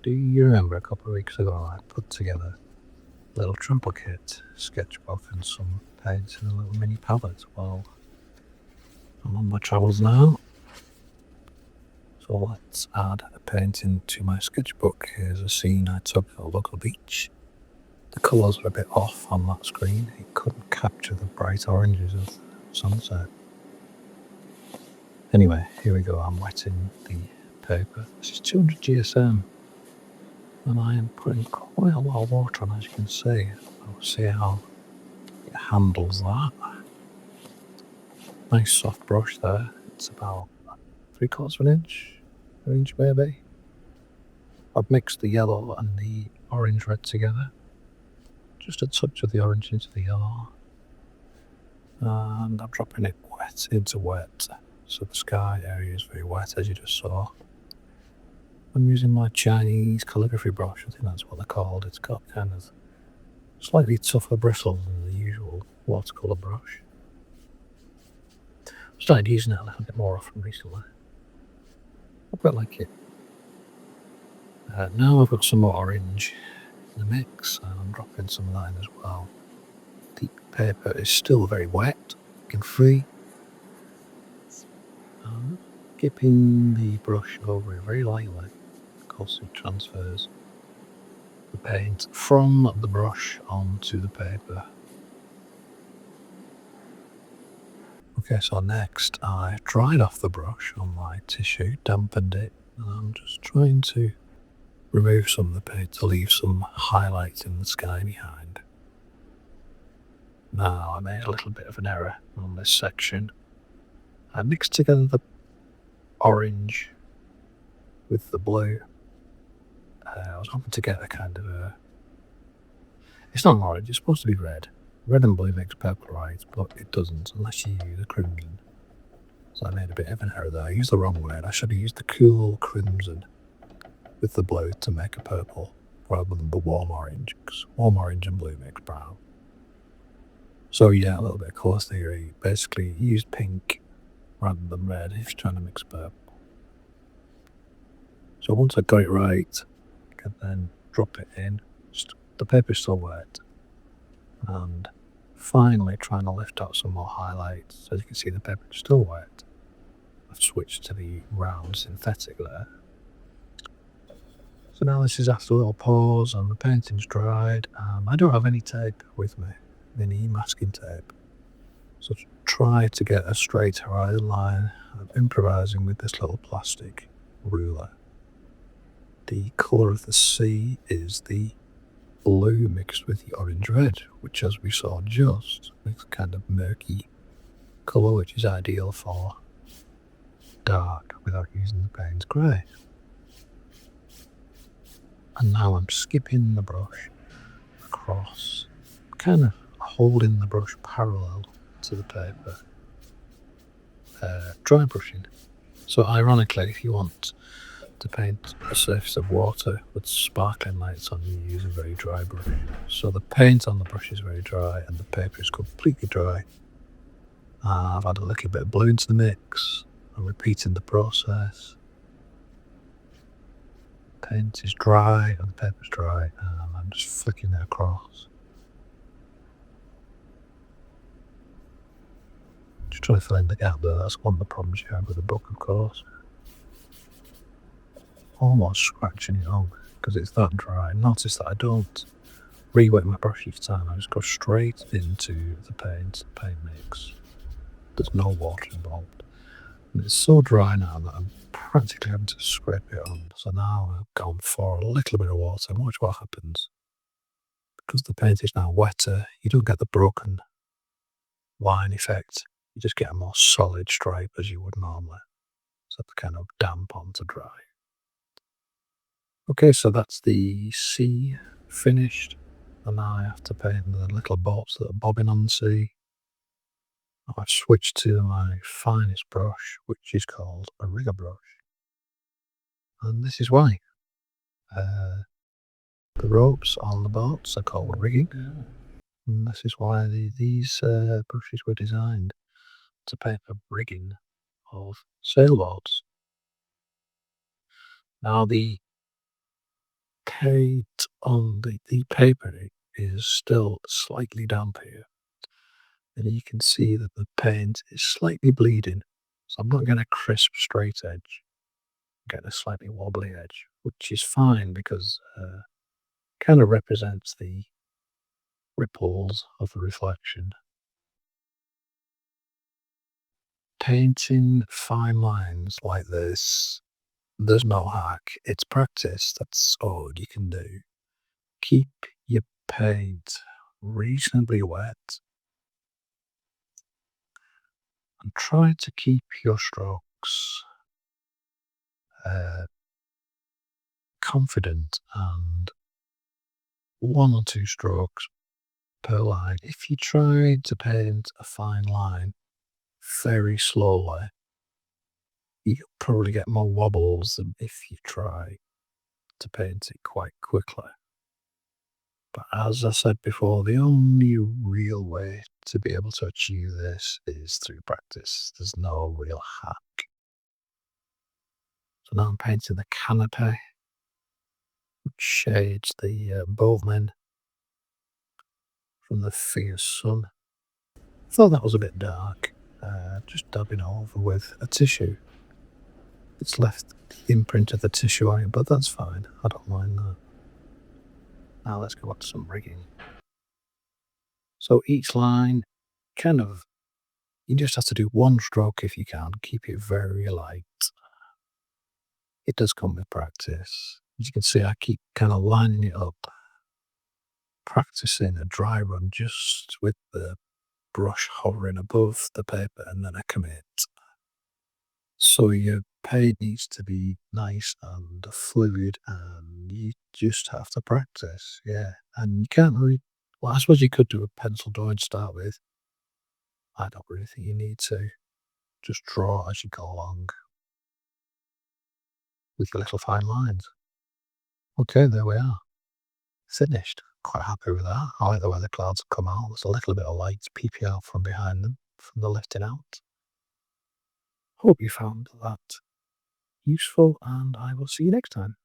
Do you remember a couple of weeks ago I put together a little trimple kit, sketchbook and some paints in a little mini palette? Well, I'm on my travels now, so let's add a painting to my sketchbook. Here's a scene I took at a local beach. The colours are a bit off on that screen. It couldn't capture the bright oranges of sunset. Anyway, here we go. I'm wetting the paper. This is 200 GSM. And I am putting quite a lot of water on, as you can see. We'll see how it handles that. Nice soft brush there. It's about 3/4 of an inch maybe. I've mixed the yellow and the orange red together. Just a touch of the orange into the yellow. And I'm dropping it wet into wet. So the sky area is very wet, as you just saw. I'm using my Chinese calligraphy brush. I think that's what they're called. It's got kind of slightly tougher bristle than the usual watercolor brush. I've started using it a little bit more often recently. I quite like it. Now I've got some more orange in the mix, and I'm dropping some of that in as well. The paper is still very wet, and free. Skipping the brush over it very lightly, because it transfers the paint from the brush onto the paper. Okay, so next I dried off the brush on my tissue, dampened it, and I'm just trying to remove some of the paint to leave some highlights in the sky behind. Now I made a little bit of an error on this section. I mixed together the orange with the blue. I was hoping to get a kind of a... It's not orange, it's supposed to be red. Red and blue makes purple, right? But it doesn't unless you use a crimson. So I made a bit of an error there. I used the wrong word. I should have used the cool crimson with the blue to make a purple rather than the warm orange, because warm orange and blue makes brown. So yeah, a little bit of colour theory. Basically, use pink rather than red if you're trying to mix purple. So once I got it right, I can then drop it in. The paper's still wet. And finally trying to lift out some more highlights. As you can see, the paper's still wet. I've switched to the round synthetic there. So now this is after a little pause and the painting's dried. I don't have any tape with me, any masking tape. So to try to get a straight horizon line, I'm improvising with this little plastic ruler. The colour of the sea is the blue mixed with the orange red, which, as we saw just, makes a kind of murky colour, which is ideal for dark without using the Payne's grey. And now I'm skipping the brush across, kind of holding the brush parallel to the paper, dry brushing. So ironically, if you want to paint a surface of water with sparkling lights on, you use a very dry brush. So the paint on the brush is very dry and the paper is completely dry. I've added a little bit of blue into the mix. I'm repeating the process. Paint is dry and the paper's dry, and I'm just flicking it across. Just trying to fill in the gap there. That's one of the problems you have with the book, of course. Almost scratching it on because it's that dry. Notice that I don't re-wet my brush each time. I just go straight into the paint mix. There's no water involved. And it's so dry now that I'm practically having to scrape it on. So now I've gone for a little bit of water and watch what happens. Because the paint is now wetter, you don't get the broken line effect. You just get a more solid stripe as you would normally. So it's kind of damp on to dry. Okay, so that's the sea finished. And now I have to paint the little boats that are bobbing on the sea. I've switched to my finest brush, which is called a rigger brush. And this is why. The ropes on the boats are called rigging. And this is why these brushes were designed to paint the rigging of sailboats. Now the paint on the paper is still slightly damp here, and you can see that the paint is slightly bleeding. So I'm not getting a crisp straight edge, I'm getting a slightly wobbly edge, which is fine because kind of represents the ripples of the reflection. Painting fine lines like this, there's no hack. It's practice. That's all you can do. Keep your paint reasonably wet and try to keep your strokes uh, confident and one or two strokes per line. If you try to paint a fine line very slowly, you'll probably get more wobbles than if you try to paint it quite quickly. But as I said before, the only real way to be able to achieve this is through practice. There's no real hack. So now I'm painting the canopy, which shades the boatman from the fierce sun. Thought that was a bit dark. Just dabbing it over with a tissue. It's left the imprint of the tissue on it, but that's fine. I don't mind that. Now let's go on to some rigging. So each line, kind of, you just have to do one stroke if you can. Keep it very light. It does come with practice. As you can see, I keep kind of lining it up, practicing a dry run just with the brush hovering above the paper, and then I commit. So your paint needs to be nice and fluid, and you just have to practice, yeah. And you can't really, well, I suppose you could do a pencil drawing to start with. I don't really think you need to. Just draw as you go along with your little fine lines. Okay, there we are. Finished. Quite happy with that. I like the way the clouds have come out. There's a little bit of light peeping out from behind them from the lifting out. Hope you found that useful, and I will see you next time.